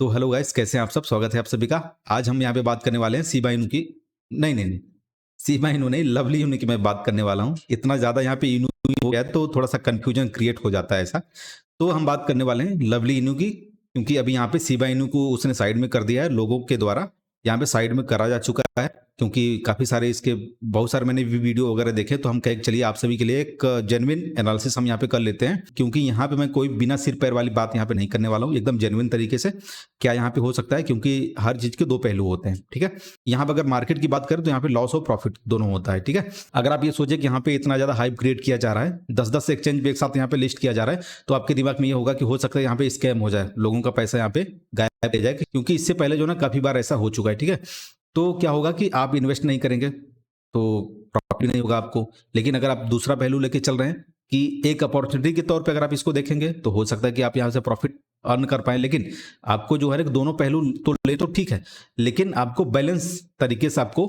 तो hello guys, कैसे हैं आप सब। स्वागत है आप सभी का। आज हम यहाँ पे बात करने वाले हैं शिबा इनू की। नहीं नहीं नहीं, शिबा इनू नहीं, लवली इनू की मैं बात करने वाला हूँ। इतना ज़्यादा यहाँ पे इनू हो गया तो थोड़ा सा कंफ्यूजन क्रिएट हो जाता है ऐसा। तो हम बात करने वाले हैं लवली इनू की, क्योंकि अभी यहाँ पे शिबा इनू को उसने साइड में कर दिया है लोगों के द्वारा। यहाँ पे साइड में करा जा चुका है, क्योंकि काफ़ी सारे इसके बहुत सारे मैंने भी वीडियो वगैरह देखे। तो हम कहे चलिए आप सभी के लिए एक जेन्युइन एनालिसिस हम यहाँ पे कर लेते हैं, क्योंकि यहाँ पे मैं कोई बिना सिर पैर वाली बात यहाँ पे नहीं करने वाला हूँ, एकदम जेन्युइन तरीके से क्या यहाँ पे हो सकता है, क्योंकि हर चीज के दो पहलू होते हैं। ठीक है, यहाँ पे अगर मार्केट की बात करें तो यहाँ पे लॉस और प्रॉफिट दोनों होता है। ठीक है, अगर आप ये सोचे कि यहाँ पे इतना ज्यादा हाइप क्रिएट किया जा रहा है, 10-10 एक्सचेंज एक साथ यहाँ पे लिस्ट किया जा रहा है, तो आपके दिमाग में ये होगा कि हो सकता है यहाँ पे स्कैम हो जाए, लोगों का पैसा यहाँ पे गायब हो जाए, क्योंकि इससे पहले जो ना काफी बार ऐसा हो चुका है। ठीक है, तो क्या होगा कि आप इन्वेस्ट नहीं करेंगे तो प्रॉफिट नहीं होगा आपको। लेकिन अगर आप दूसरा पहलू लेके चल रहे हैं कि एक अपॉर्चुनिटी के तौर पे अगर आप इसको देखेंगे तो हो सकता है कि आप यहाँ से प्रॉफिट अर्न कर पाए। लेकिन आपको जो है दोनों पहलू तो ले तो ठीक है, लेकिन आपको बैलेंस तरीके से आपको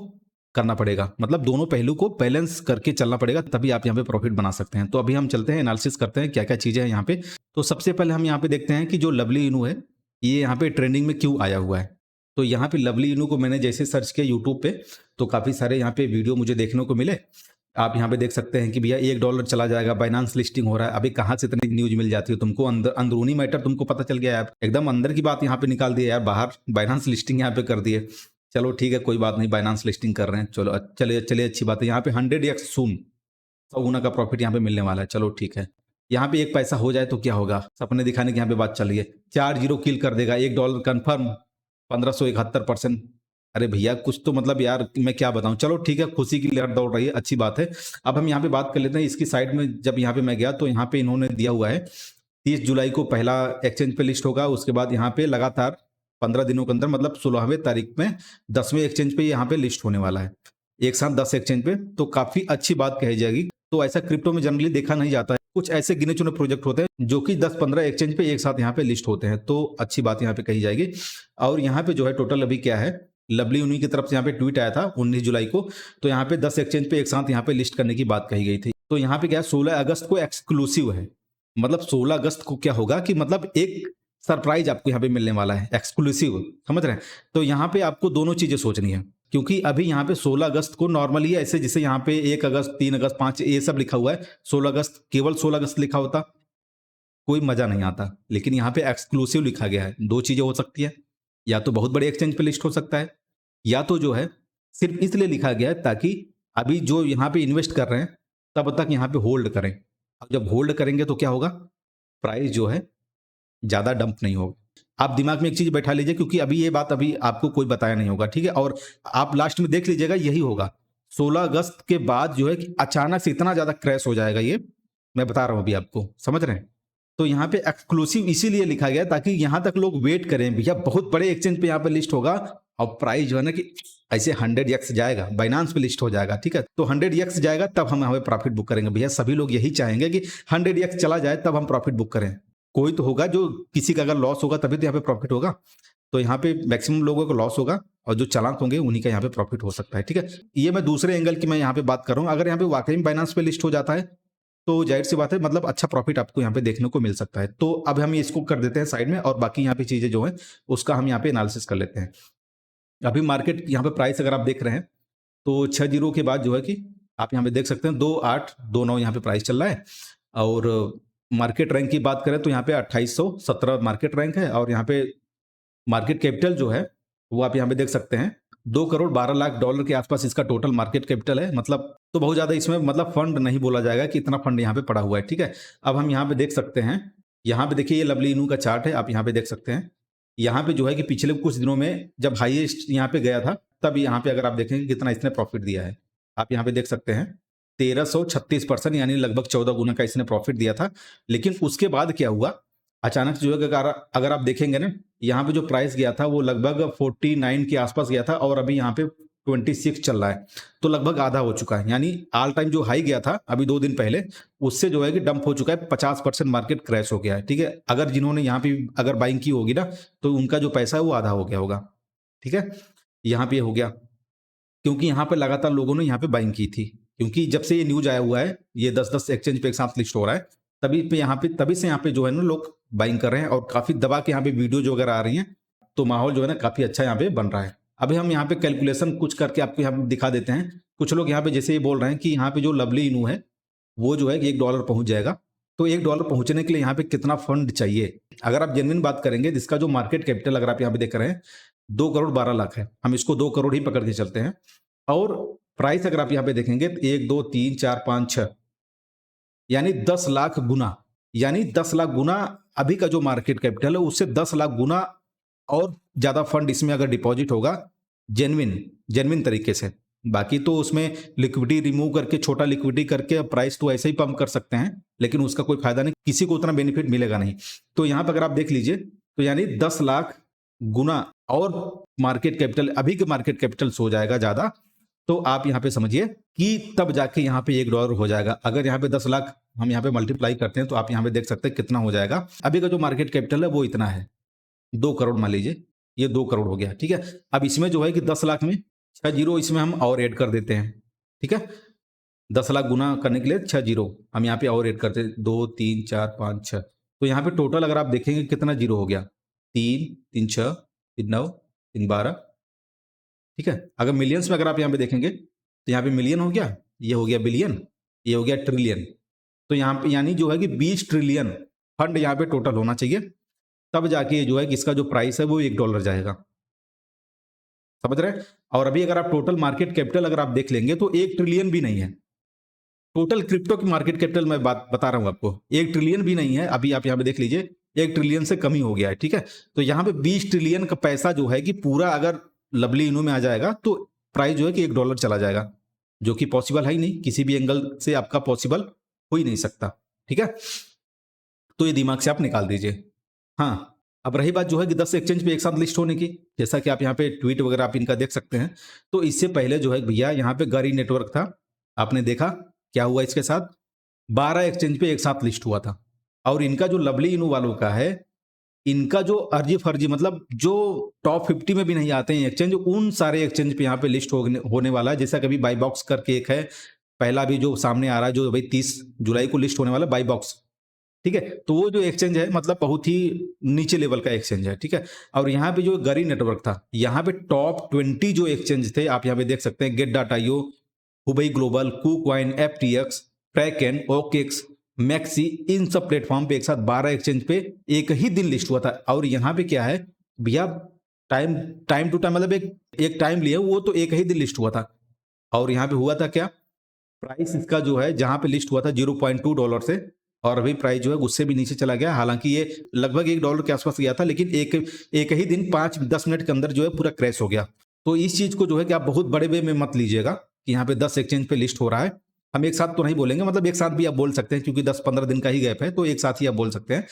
करना पड़ेगा, मतलब दोनों पहलू को बैलेंस करके चलना पड़ेगा, तभी आप यहाँ पे प्रॉफिट बना सकते हैं। तो अभी हम चलते हैं, एनालिसिस करते हैं क्या क्या चीजें हैं यहाँ पे। तो सबसे पहले हम यहाँ पे देखते हैं कि जो लवली इनू है ये यहाँ पे ट्रेंडिंग में क्यों आया हुआ है। तो यहाँ पे लवली इनू को मैंने जैसे सर्च किया यूट्यूब पे, तो काफी सारे यहाँ पे वीडियो मुझे देखने को मिले। आप यहाँ पे देख सकते हैं कि भैया $1 चला जाएगा, बाइनांस लिस्टिंग हो रहा है। अभी कहाँ से इतनी न्यूज मिल जाती है तुमको, अंदरूनी मैटर तुमको पता चल गया यार, एकदम अंदर की बात यहाँ पे निकाल दी यार बाहर, बाइनांस लिस्टिंग यहाँ पे कर दिए। चलो ठीक है, कोई बात नहीं, बाइनांस लिस्टिंग कर रहे हैं, चलो चलिए चलिए, अच्छी बात है। यहाँ पे 100x सून 100 गुना का प्रॉफिट यहाँ पे मिलने वाला है। चलो ठीक है, यहाँ पे एक पैसा हो जाए तो क्या होगा, सपने दिखाने की यहाँ पे बात चल रही है। 4 जीरो किल कर देगा, $1 कन्फर्म, 1571%। अरे भैया कुछ तो मतलब यार मैं क्या बताऊं। चलो ठीक है, खुशी की लहर दौड़ रही है, अच्छी बात है। अब हम यहाँ पे बात कर लेते हैं इसकी साइड में। जब यहाँ पे मैं गया तो यहाँ पे इन्होंने दिया हुआ है 30 जुलाई को पहला एक्सचेंज पे लिस्ट होगा, उसके बाद यहाँ पे लगातार 15 दिनों के अंदर, मतलब 16वें तारीख में 10वें एक्सचेंज पे यहाँ पे लिस्ट होने वाला है, एक साथ 10 एक्सचेंज पे। तो काफी अच्छी बात कही जाएगी। तो ऐसा क्रिप्टो में जनरली देखा नहीं जाता है, कुछ ऐसे गिने चुने प्रोजेक्ट होते हैं जो कि 10-15 एक्सचेंज पे एक साथ यहाँ पे लिस्ट होते हैं, तो अच्छी बात यहाँ पे कही जाएगी। और यहाँ पे जो है टोटल अभी क्या है, लवली उन्हीं की तरफ से यहाँ पे ट्वीट आया था 19 जुलाई को। तो यहाँ पे 10 एक्सचेंज पे एक साथ यहाँ पे लिस्ट करने की बात कही गई थी। तो यहाँ पे क्या 16 अगस्त को एक्सक्लूसिव है, मतलब 16 अगस्त को क्या होगा कि मतलब एक सरप्राइज आपको यहाँ पे मिलने वाला है, एक्सक्लूसिव, समझ रहे हैं। तो यहाँ पे आपको दोनों चीजें सोचनी है, क्योंकि अभी यहाँ पे 16 अगस्त को नॉर्मली ऐसे जैसे यहाँ पे 1 अगस्त, 3 अगस्त, 5 ये सब लिखा हुआ है, 16 अगस्त केवल 16 अगस्त लिखा होता कोई मजा नहीं आता। लेकिन यहाँ पे एक्सक्लूसिव लिखा गया है, दो चीजें हो सकती है, या तो बहुत बड़े एक्सचेंज पे लिस्ट हो सकता है, या तो जो है सिर्फ इसलिए लिखा गया है ताकि अभी जो यहाँ पे इन्वेस्ट कर रहे हैं तब तक यहाँ पे होल्ड करें। अब जब होल्ड करेंगे तो क्या होगा, प्राइस जो है ज्यादा डंप नहीं होगा। आप दिमाग में एक चीज बैठा लीजिए, क्योंकि अभी ये बात अभी आपको कोई बताया नहीं होगा, ठीक है। और आप लास्ट में देख लीजिएगा यही होगा, 16 अगस्त के बाद जो है कि अचानक से इतना ज्यादा क्रैश हो जाएगा, ये मैं बता रहा हूं अभी आपको, समझ रहे हैं। तो यहाँ पे एक्सक्लूसिव इसीलिए लिखा गया ताकि यहां तक लोग वेट करें, भैया बहुत बड़े एक्सचेंज पे यहाँ पे लिस्ट होगा और प्राइस जो है ना कि ऐसे 100x जाएगा, बाइनांस पे लिस्ट हो जाएगा, ठीक है। तो 100x जाएगा तब हम हमें प्रॉफिट बुक करेंगे। भैया सभी लोग यही चाहेंगे कि 100x चला जाए तब हम प्रॉफिट बुक करें। कोई तो होगा जो, किसी का अगर लॉस होगा तभी तो यहाँ पे प्रॉफिट होगा। तो यहाँ पे मैक्सिमम लोगों को लॉस होगा और जो चालाक होंगे उन्हीं का यहाँ पे प्रॉफिट हो सकता है, ठीक है। ये मैं दूसरे एंगल की मैं यहाँ पे बात कर रहा हूँ। अगर यहाँ पे वाकई में बाइनांस पे लिस्ट हो जाता है तो जाहिर सी बात है, मतलब अच्छा प्रॉफिट आपको यहाँ पे देखने को मिल सकता है। तो अब हम इसको कर देते हैं साइड में, और बाकी यहाँ पे चीजें जो है उसका हम यहाँ पे एनालिसिस कर लेते हैं। अभी मार्केट यहाँ पे प्राइस अगर आप देख रहे हैं तो 6 जीरो के बाद जो है कि आप यहाँ पे देख सकते हैं 2829 यहाँ पे प्राइस चल रहा है। और मार्केट रैंक की बात करें तो यहाँ पे 2817 मार्केट रैंक है, और यहाँ पे मार्केट कैपिटल जो है वो आप यहाँ पे देख सकते हैं $2,12,00,000 के आसपास इसका टोटल मार्केट कैपिटल है। मतलब तो बहुत ज्यादा इसमें मतलब फंड नहीं बोला जाएगा कि इतना फंड यहाँ पे पड़ा हुआ है, ठीक है। अब हम यहाँ पे देख सकते हैं, यहाँ पे देखिए ये लवली इनू का चार्ट है, आप यहाँ पे देख सकते हैं। यहाँ पे जो है कि पिछले कुछ दिनों में जब हाईएस्ट यहाँ पे गया था तब यहाँ पे अगर आप देखेंगे कितना इसने प्रॉफिट दिया है, आप यहाँ पे देख सकते हैं 1336%, यानी लगभग 14 गुना का इसने प्रॉफिट दिया था। लेकिन उसके बाद क्या हुआ, अचानक जो है अगर आप देखेंगे ना, यहाँ पे जो प्राइस गया था वो लगभग 49 के आसपास गया था, और अभी यहाँ पे 26 चल रहा है, तो लगभग आधा हो चुका है। यानी ऑल टाइम जो हाई गया था अभी 2 दिन पहले, उससे जो है कि डंप हो चुका है, 50% मार्केट क्रैश हो गया है, ठीक है। अगर जिन्होंने यहाँ पे अगर बाइंग की होगी ना तो उनका जो पैसा है वो आधा हो गया होगा, ठीक है। यहाँ पे हो गया क्योंकि यहाँ पे लगातार लोगों ने यहाँ पे बाइंग की थी, क्योंकि जब से ये न्यूज आया हुआ है ये 10-10 एक्सचेंज पे एक साथ लिस्ट हो रहा है, तभी से यहाँ पे जो है ना लोग बाइंग कर रहे हैं, और काफी दबा के यहाँ पे वीडियो जो वगैरह आ रही हैं तो माहौल जो है ना काफ़ी अच्छा यहाँ पे बन रहा है। अभी हम यहाँ पे कैलकुलेशन कुछ करके आपको यहाँ पे दिखा देते हैं। कुछ लोग यहाँ पे जैसे ये बोल रहे हैं कि यहाँ पे जो लवली इनू है वो जो है कि $1 पहुंच जाएगा। तो $1 पहुंचने के लिए यहाँ पे कितना फंड चाहिए? अगर आप जेन्युइन बात करेंगे, जिसका जो मार्केट कैपिटल अगर आप यहाँ पे देख रहे हैं 2,12,00,000 है, हम इसको 2 करोड़ ही पकड़ के चलते हैं। और प्राइस अगर आप यहाँ पे देखेंगे तो 1 2 3 4 5 6 यानी 10 लाख गुना, यानी 10 लाख गुना अभी का जो मार्केट कैपिटल है उससे 10 लाख गुना और ज्यादा फंड इसमें अगर डिपॉजिट होगा जेन्युइन तरीके से। बाकी तो उसमें लिक्विडिटी रिमूव करके, छोटा लिक्विडिटी करके प्राइस तो ऐसे ही पंप कर सकते हैं, लेकिन उसका कोई फायदा नहीं, किसी को उतना बेनिफिट मिलेगा नहीं। तो यहां पर अगर आप देख लीजिए तो यानी 10 लाख गुना और मार्केट कैपिटल, अभी के मार्केट कैपिटल से हो जाएगा ज्यादा, तो आप यहां पे समझिए कि तब जाके यहां पे $1 हो जाएगा। अगर यहां पे 10 लाख हम यहां पे मल्टीप्लाई करते हैं तो आप यहां पे देख सकते हैं कितना हो जाएगा। अभी का जो मार्केट कैपिटल है वो इतना है, 2 करोड़ मान लीजिए, ये 2 करोड़ हो गया। ठीक है, अब इसमें जो है कि 10 लाख में 6 जीरो इसमें हम और ऐड कर देते हैं। ठीक है, 10 लाख गुना करने के लिए 6 जीरो हम यहाँ पे और ऐड करते हैं, 2 3 4 5 6। तो यहाँ पे टोटल अगर आप देखेंगे कितना जीरो हो गया, 3 3 6 3 9 3 12। ठीक है, अगर मिलियंस में अगर आप यहाँ पे देखेंगे तो यहाँ पे मिलियन हो गया, ये हो गया बिलियन, ये हो गया ट्रिलियन। तो यहाँ पे यानी जो है कि 20 ट्रिलियन फंड यहाँ पे टोटल होना चाहिए, तब जाके जो है कि इसका जो प्राइस है वो $1 जाएगा। समझ रहे हैं? और अभी अगर आप टोटल मार्केट कैपिटल अगर आप देख लेंगे तो 1 ट्रिलियन भी नहीं है। टोटल क्रिप्टो की मार्केट कैपिटल मैं बात बता रहा हूं आपको, 1 ट्रिलियन भी नहीं है। अभी आप यहाँ पे देख लीजिए 1 ट्रिलियन से कम ही हो गया है। ठीक है, तो यहाँ पे 20 ट्रिलियन का पैसा जो है कि पूरा अगर लवली इनू में आ जाएगा तो प्राइस जो है कि $1 चला जाएगा, जो कि पॉसिबल है ही नहीं, किसी भी एंगल से आपका पॉसिबल हो ही नहीं सकता। ठीक है, तो ये दिमाग से आप निकाल दीजिए। हाँ, अब रही बात जो है कि 10 एक्सचेंज पे एक साथ लिस्ट होने की, जैसा कि आप यहाँ पे ट्वीट वगैरह आप इनका देख सकते हैं। तो इससे पहले जो है भैया यहाँ पे गरी नेटवर्क था, आपने देखा क्या हुआ इसके साथ, 12 एक्सचेंज पे एक साथ लिस्ट हुआ था। और इनका जो लवली इनू वालों का है, इनका जो अर्जी फर्जी मतलब जो टॉप 50 में भी नहीं आते हैं एक्सचेंज, उन सारे एक्सचेंज पे यहाँ पे लिस्ट होने वाला है। जैसा कभी बाई बॉक्स करके एक है, पहला भी जो सामने आ रहा है, जो भाई 30 जुलाई को लिस्ट होने वाला बाई बॉक्स। ठीक है, तो वो जो एक्सचेंज है मतलब बहुत ही नीचे लेवल का एक्सचेंज है। ठीक है, और यहाँ पे जो गरी नेटवर्क था, यहाँ पे टॉप 20 जो एक्सचेंज थे आप यहाँ पे देख सकते हैं, Gate data io, Huobi global, KuCoin, FTX, Kraken, OKX, मैक्सी, इन सब प्लेटफॉर्म पे एक साथ 12 एक्सचेंज पे एक ही दिन लिस्ट हुआ था। और यहाँ पे क्या है भैया, टाइम टू टाइम मतलब एक टाइम लिया, वो तो एक ही दिन लिस्ट हुआ था। और यहाँ पे हुआ था क्या, प्राइस इसका जो है जहां पे लिस्ट हुआ था $0.2 से, और अभी प्राइस जो है उससे भी नीचे चला गया। हालांकि ये लगभग $1 के आसपास गया था, लेकिन एक ही दिन 5-10 मिनट के अंदर जो है पूरा क्रैश हो गया। तो इस चीज को जो है कि आप बहुत बड़े वे में मत लीजिएगा कि यहाँ पे 10 एक्सचेंज पे लिस्ट हो रहा है। हम एक साथ तो नहीं बोलेंगे, मतलब एक साथ भी आप बोल सकते हैं, क्योंकि 10-15 दिन का ही गैप है, तो एक साथ ही आप बोल सकते हैं।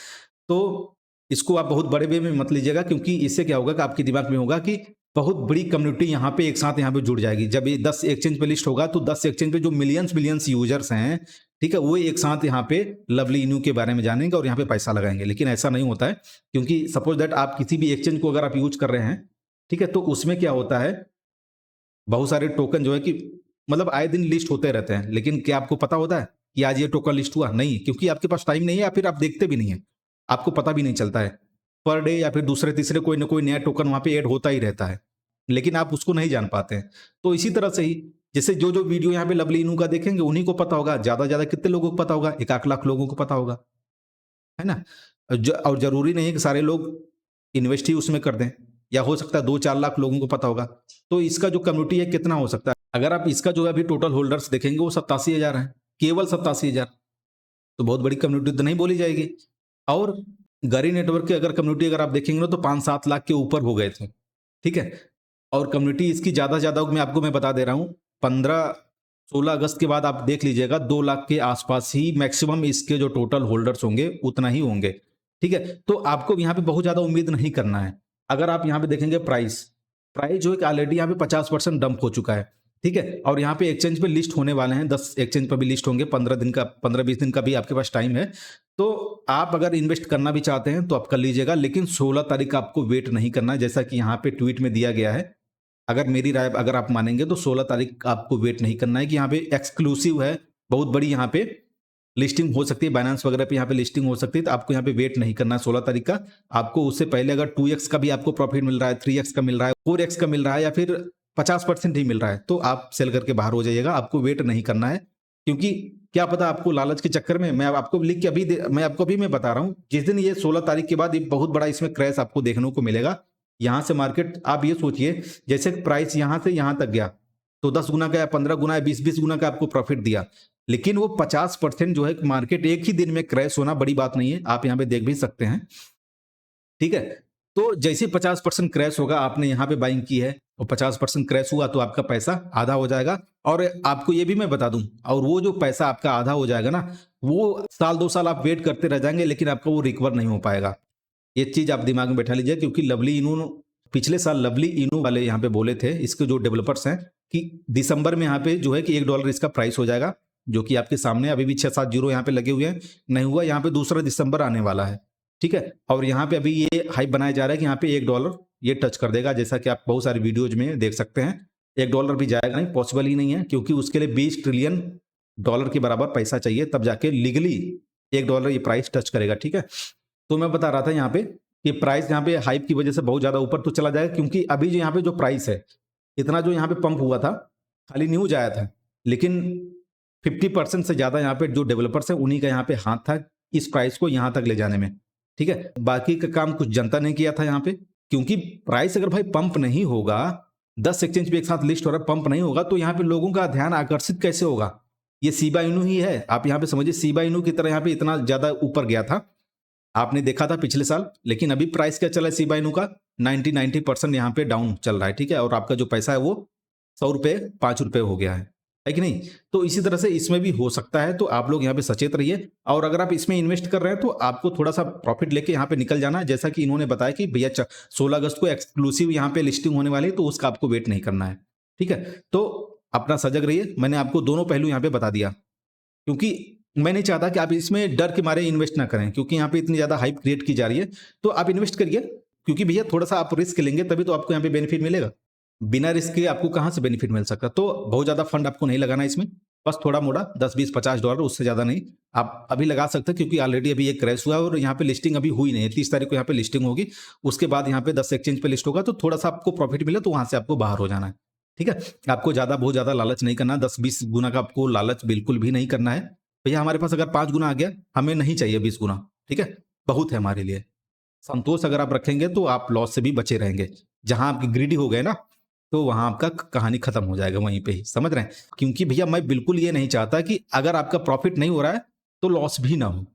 तो इसको आप बहुत बड़े वे में मत लीजिएगा, क्योंकि इससे क्या होगा कि आपके दिमाग में होगा कि बहुत बड़ी कम्युनिटी यहाँ पे एक साथ यहाँ पे जुड़ जाएगी। जब ये 10 एक्सचेंज पे लिस्ट होगा तो 10 एक्सचेंज पे जो मिलियंस यूजर्स हैं, ठीक है, वो एक साथ यहाँ पे लवली इनू के बारे में जानेंगे और यहाँ पे पैसा लगाएंगे। लेकिन ऐसा नहीं होता है, क्योंकि सपोज दैट आप किसी भी एक्सचेंज को अगर आप यूज कर रहे हैं, ठीक है, तो उसमें क्या होता है, बहुत सारे टोकन जो है कि मतलब आए दिन लिस्ट होते रहते हैं, लेकिन क्या आपको पता होता है कि आज ये टोकन लिस्ट हुआ? नहीं, क्योंकि आपके पास टाइम नहीं है, या फिर आप देखते भी नहीं है, आपको पता भी नहीं चलता है। पर डे या फिर दूसरे तीसरे कोई ना कोई नया टोकन वहां पे ऐड होता ही रहता है, लेकिन आप उसको नहीं जान पाते हैं। तो इसी तरह से ही जैसे जो वीडियो यहाँ पे लवली इनू का देखेंगे उन्हीं को पता होगा, ज्यादा कितने लोगों को पता होगा, 1-8 लाख लोगों को पता होगा, है ना। और जरूरी नहीं है कि सारे लोग इन्वेस्ट ही उसमें कर दें, या हो सकता है 2-4 लाख लोगों को पता होगा। तो इसका जो कम्युनिटी है कितना हो सकता है, अगर आप इसका जो है अभी टोटल होल्डर्स देखेंगे वो 87,000 है, केवल 87,000। तो बहुत बड़ी कम्युनिटी तो नहीं बोली जाएगी। और गरी नेटवर्क की अगर कम्युनिटी अगर आप देखेंगे ना तो 5-7 लाख के ऊपर हो गए थे। ठीक है, और कम्युनिटी इसकी ज्यादा मैं बता दे रहा हूं, 15-16 अगस्त के बाद आप देख लीजिएगा 2 लाख के आसपास ही मैक्सिमम इसके जो टोटल होल्डर्स होंगे उतना ही होंगे। ठीक है, तो आपको यहाँ पे बहुत ज्यादा उम्मीद नहीं करना है। अगर आप यहाँ पे देखेंगे प्राइस जो है ऑलरेडी यहाँ पे 50% डंप हो चुका है। ठीक है, और यहाँ पे एक्सचेंज पे लिस्ट होने वाले हैं, 10 एक्सचेंज पे भी लिस्ट होंगे, 15-20 दिन का भी आपके पास टाइम है। तो आप अगर इन्वेस्ट करना भी चाहते हैं तो आप कर लीजिएगा, लेकिन 16 तारीख आपको वेट नहीं करना है, जैसा कि यहाँ पे ट्वीट में दिया गया है। अगर मेरी राय अगर आप मानेंगे तो 16 तारीख आपको वेट नहीं करना है, कि यहाँ पे एक्सक्लूसिव है, बहुत बड़ी यहाँ पे लिस्टिंग हो सकती है बाइनेंस वगैरह पे, यहाँ पे लिस्टिंग हो सकती है, तो आपको यहाँ पे वेट नहीं करना है 16 तारीख का। आपको उससे पहले अगर 2x का भी आपको प्रॉफिट मिल रहा है, 3x का मिल रहा है, 4x का मिल रहा है, या फिर 50% ही मिल रहा है, तो आप सेल करके बाहर हो जाइएगा। आपको वेट नहीं करना है, क्योंकि क्या पता आपको लालच के चक्कर में, मैं आपको लिख के अभी मैं बता रहा हूँ, जिस दिन ये 16 तारीख के बाद ये बहुत बड़ा इसमें क्रैश आपको देखने को मिलेगा। यहाँ से मार्केट, आप ये सोचिए जैसे प्राइस यहाँ से यहाँ तक गया तो 10 गुना का या 15 गुना या 20 गुना का आपको प्रॉफिट दिया, लेकिन वो 50% जो है मार्केट एक ही दिन में क्रैश होना बड़ी बात नहीं है, आप यहाँ पे देख भी सकते हैं। ठीक है, तो जैसे 50% क्रैश होगा, आपने यहाँ पे बाइंग की है और 50% क्रैश हुआ तो आपका पैसा आधा हो जाएगा। और आपको ये भी मैं बता दूं, और वो जो पैसा आपका आधा हो जाएगा ना, वो साल 2 साल आप वेट करते रह जाएंगे, लेकिन आपका वो रिकवर नहीं हो पाएगा। ये चीज आप दिमाग में बैठा लीजिए, क्योंकि लवली इनू पिछले साल लवली इनू वाले यहाँ पे बोले थे, इसके जो डेवलपर्स हैं, कि दिसंबर में यहाँ पे जो है कि $1 इसका प्राइस हो जाएगा, जो कि आपके सामने अभी भी 6-7 जीरो यहाँ पे लगे हुए हैं, नहीं हुआ। यहाँ पे 2 दिसंबर आने वाला है, ठीक है। और यहाँ पे अभी ये हाइप बनाया जा रहा है कि यहाँ पे $1 ये टच कर देगा, जैसा कि आप बहुत सारे वीडियोज में देख सकते हैं। $1 भी जाएगा नहीं, पॉसिबल ही नहीं है, क्योंकि उसके लिए $20 ट्रिलियन के बराबर पैसा चाहिए, तब जाके लीगली $1 ये प्राइस टच करेगा, ठीक है। तो मैं बता रहा था यहाँ पे कि प्राइस यहाँ पे हाइप की वजह से बहुत ज्यादा ऊपर तो चला जाएगा, क्योंकि अभी जो यहाँ पे जो प्राइस है, इतना जो यहाँ पे पंप हुआ था, खाली न्यूज आया था, लेकिन 50% से ज्यादा यहाँ पे जो डेवलपर्स है उन्हीं का यहाँ पे हाथ था इस प्राइस को यहाँ तक ले जाने में, ठीक है। बाकी का काम कुछ जनता ने किया था यहाँ पे, क्योंकि प्राइस अगर भाई पंप नहीं होगा, 10 एक्सचेंज पे एक साथ लिस्ट हो रहा है, पंप नहीं होगा, तो यहाँ पे लोगों का ध्यान आकर्षित कैसे होगा। ये शिबा इनू ही है, आप यहाँ पे समझिए शिबा इनू की तरह यहाँ पे इतना ज्यादा ऊपर गया था, आपने देखा था पिछले साल। लेकिन अभी प्राइस क्या चला है शिबा इनू का, 90% यहाँ पे डाउन चल रहा है, ठीक है। और आपका जो पैसा है वो 100 रुपये 5 रुपये हो गया है कि नहीं। तो इसी तरह से इसमें भी हो सकता है, तो आप लोग यहाँ पे सचेत रहिए। और अगर आप इसमें इन्वेस्ट कर रहे हैं तो आपको थोड़ा सा प्रॉफिट लेके यहाँ पे निकल जाना है, जैसा कि इन्होंने बताया कि भैया 16 अगस्त को एक्सक्लूसिव यहाँ पे लिस्टिंग होने वाली है, तो उसका आपको वेट नहीं करना है, ठीक है। तो अपना सजग रहिए, मैंने आपको दोनों पहलू यहाँ पे बता दिया, क्योंकि मैं नहीं चाहता कि आप इसमें डर के मारे इन्वेस्ट ना करें, क्योंकि यहाँ पे इतनी ज्यादा हाइप क्रिएट की जा रही है। तो आप इन्वेस्ट करिए, क्योंकि भैया थोड़ा सा आप रिस्क लेंगे तभी तो आपको यहाँ पे बेनिफिट मिलेगा, बिना रिस्क के आपको कहां से बेनिफिट मिल सकता। तो बहुत ज्यादा फंड आपको नहीं लगाना इसमें, बस थोड़ा मोड़ा $10-20-50, उससे ज्यादा नहीं। आप अभी लगा सकते हैं, क्योंकि ऑलरेडी अभी एक क्रैश हुआ है और यहाँ पे लिस्टिंग अभी हुई नहीं है। 30 तारीख को यहाँ पे लिस्टिंग होगी, उसके बाद यहाँ पे 10 एक्सचेंज पे लिस्ट होगा, तो थोड़ा सा आपको प्रॉफिट मिले तो वहां से आपको बाहर हो जाना है, ठीक है। आपको बहुत ज्यादा लालच नहीं करना, 10-20 गुना का आपको लालच बिल्कुल भी नहीं करना है। भैया हमारे पास अगर 5 गुना आ गया, हमें नहीं चाहिए 20 गुना, ठीक है, बहुत है हमारे लिए। संतोष अगर आप रखेंगे तो आप लॉस से भी बचे रहेंगे। जहां आप ग्रीडी हो गए ना, तो वहां आपका कहानी खत्म हो जाएगा वहीं पे ही, समझ रहे हैं। क्योंकि भैया मैं बिल्कुल ये नहीं चाहता कि अगर आपका प्रॉफिट नहीं हो रहा है तो लॉस भी ना हो,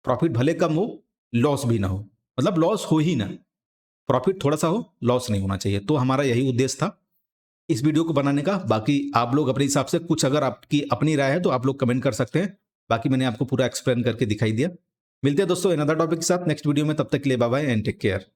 प्रॉफिट भले कम हो, लॉस भी ना हो, मतलब लॉस हो ही ना, प्रॉफिट थोड़ा सा हो, लॉस नहीं होना चाहिए। तो हमारा यही उद्देश्य था इस वीडियो को बनाने का। बाकी आप लोग अपने हिसाब से कुछ अगर आपकी अपनी राय है तो आप लोग कमेंट कर सकते हैं, बाकी मैंने आपको पूरा एक्सप्लेन करके दिखाई दिया। मिलते हैं दोस्तों अनदर टॉपिक के साथ नेक्स्ट वीडियो में, तब तक के लिए bye bye and take care.